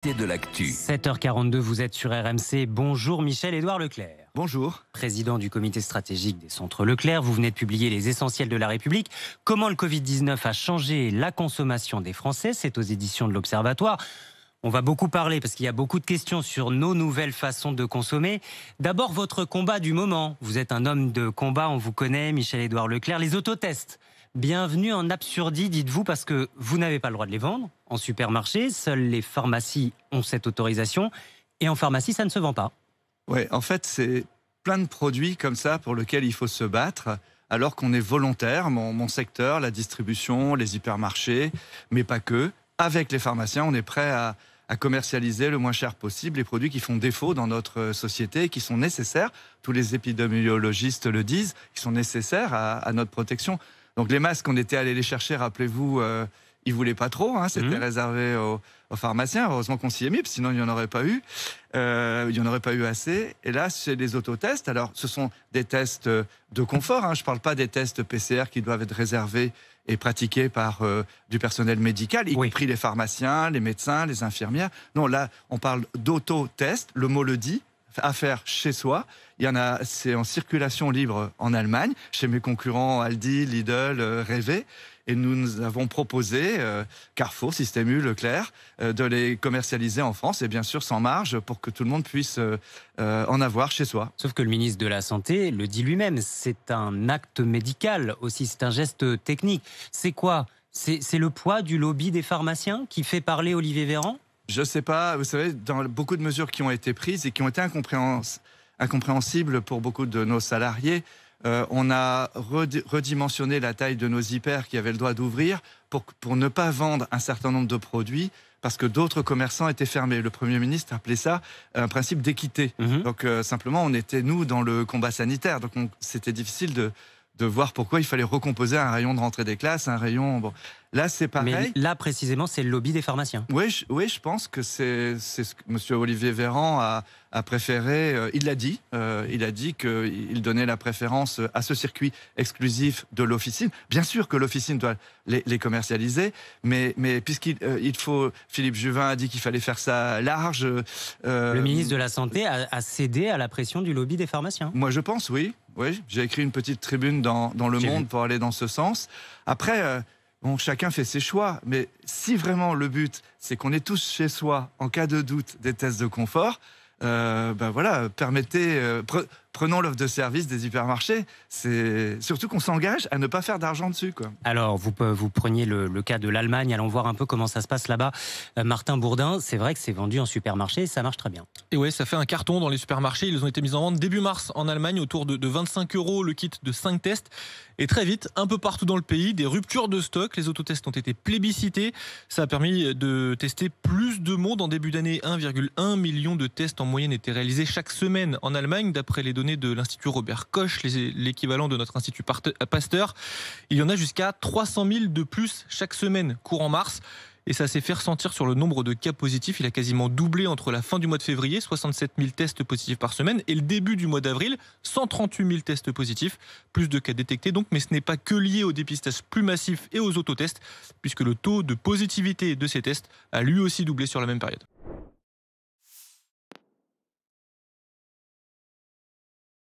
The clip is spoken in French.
De l'actu. 7h42, vous êtes sur RMC. Bonjour Michel-Édouard Leclerc. Bonjour. Président du comité stratégique des centres Leclerc, vous venez de publier Les Essentiels de la République. Comment le Covid-19 a changé la consommation des Français? C'est aux éditions de l'Observatoire. On va beaucoup parler parce qu'il y a beaucoup de questions sur nos nouvelles façons de consommer. D'abord, votre combat du moment. Vous êtes un homme de combat, on vous connaît, Michel-Édouard Leclerc. Les autotests. Bienvenue en Absurdie, dites-vous, parce que vous n'avez pas le droit de les vendre en supermarché. Seules les pharmacies ont cette autorisation. Et en pharmacie, ça ne se vend pas. Oui, en fait, c'est plein de produits comme ça pour lesquels il faut se battre, alors qu'on est volontaire. Mon secteur, la distribution, les hypermarchés, mais pas que. Avec les pharmaciens, on est prêt à commercialiser le moins cher possible les produits qui font défaut dans notre société, qui sont nécessaires. Tous les épidémiologistes le disent, qui sont nécessaires à notre protection. Donc les masques, on était allé les chercher, rappelez-vous, ils ne voulaient pas trop, hein, c'était réservé aux pharmaciens. Heureusement qu'on s'y est mis, sinon il n'y en aurait pas eu. Il n'y en aurait pas eu assez. Et là, c'est les autotests. Alors, ce sont des tests de confort. Hein. Je ne parle pas des tests PCR qui doivent être réservés et pratiqués par du personnel médical, y compris les pharmaciens, les médecins, les infirmières. Non, là, on parle d'autotests, le mot le dit, à faire chez soi. Il y en a, c'est en circulation libre en Allemagne, chez mes concurrents Aldi, Lidl, Rewe. Et nous avons proposé, Carrefour, Système U, Leclerc, de les commercialiser en France, et bien sûr sans marge, pour que tout le monde puisse en avoir chez soi. Sauf que le ministre de la Santé le dit lui-même, c'est un acte médical aussi, c'est un geste technique. C'est quoi? C'est le poids du lobby des pharmaciens qui fait parler Olivier Véran? Je ne sais pas, vous savez, dans beaucoup de mesures qui ont été prises et qui ont été incompréhensibles pour beaucoup de nos salariés, on a redimensionné la taille de nos hyper qui avaient le droit d'ouvrir pour ne pas vendre un certain nombre de produits parce que d'autres commerçants étaient fermés. Le Premier ministre appelait ça un principe d'équité. Donc simplement, on était, nous, dans le combat sanitaire. Donc c'était difficile de voir pourquoi il fallait recomposer un rayon de rentrée des classes, un rayon... Bon. Là, c'est pareil. Mais là, précisément, c'est le lobby des pharmaciens. Oui, je pense que c'est ce que M. Olivier Véran a préféré. Il l'a dit. Il a dit qu'il donnait la préférence à ce circuit exclusif de l'officine. Bien sûr que l'officine doit les commercialiser, mais puisqu'il faut... Philippe Juvin a dit qu'il fallait faire ça large. Le ministre de la Santé a cédé à la pression du lobby des pharmaciens. Moi, je pense, oui. J'ai écrit une petite tribune dans Le Monde pour aller dans ce sens. Après... Bon, chacun fait ses choix, mais si vraiment le but, c'est qu'on ait tous chez soi, en cas de doute, des tests de confort, prenons l'offre de service des hypermarchés. C'est surtout qu'on s'engage à ne pas faire d'argent dessus, quoi. Alors, vous preniez le cas de l'Allemagne, allons voir un peu comment ça se passe là-bas. Martin Bourdin, c'est vrai que c'est vendu en supermarché, ça marche très bien. Et ouais, ça fait un carton dans les supermarchés. Ils ont été mis en vente début mars en Allemagne, autour de 25 € le kit de 5 tests. Et très vite, un peu partout dans le pays, des ruptures de stock. Les autotests ont été plébiscités. Ça a permis de tester plus de monde en début d'année. 1,1 million de tests en moyenne étaient réalisés chaque semaine en Allemagne, d'après les données de l'Institut Robert Koch, l'équivalent de notre Institut Pasteur. Il y en a jusqu'à 300 000 de plus chaque semaine, courant mars. Et ça s'est fait ressentir sur le nombre de cas positifs. Il a quasiment doublé entre la fin du mois de février, 67 000 tests positifs par semaine, et le début du mois d'avril, 138 000 tests positifs. Plus de cas détectés donc, mais ce n'est pas que lié au dépistage plus massif et aux autotests, puisque le taux de positivité de ces tests a lui aussi doublé sur la même période.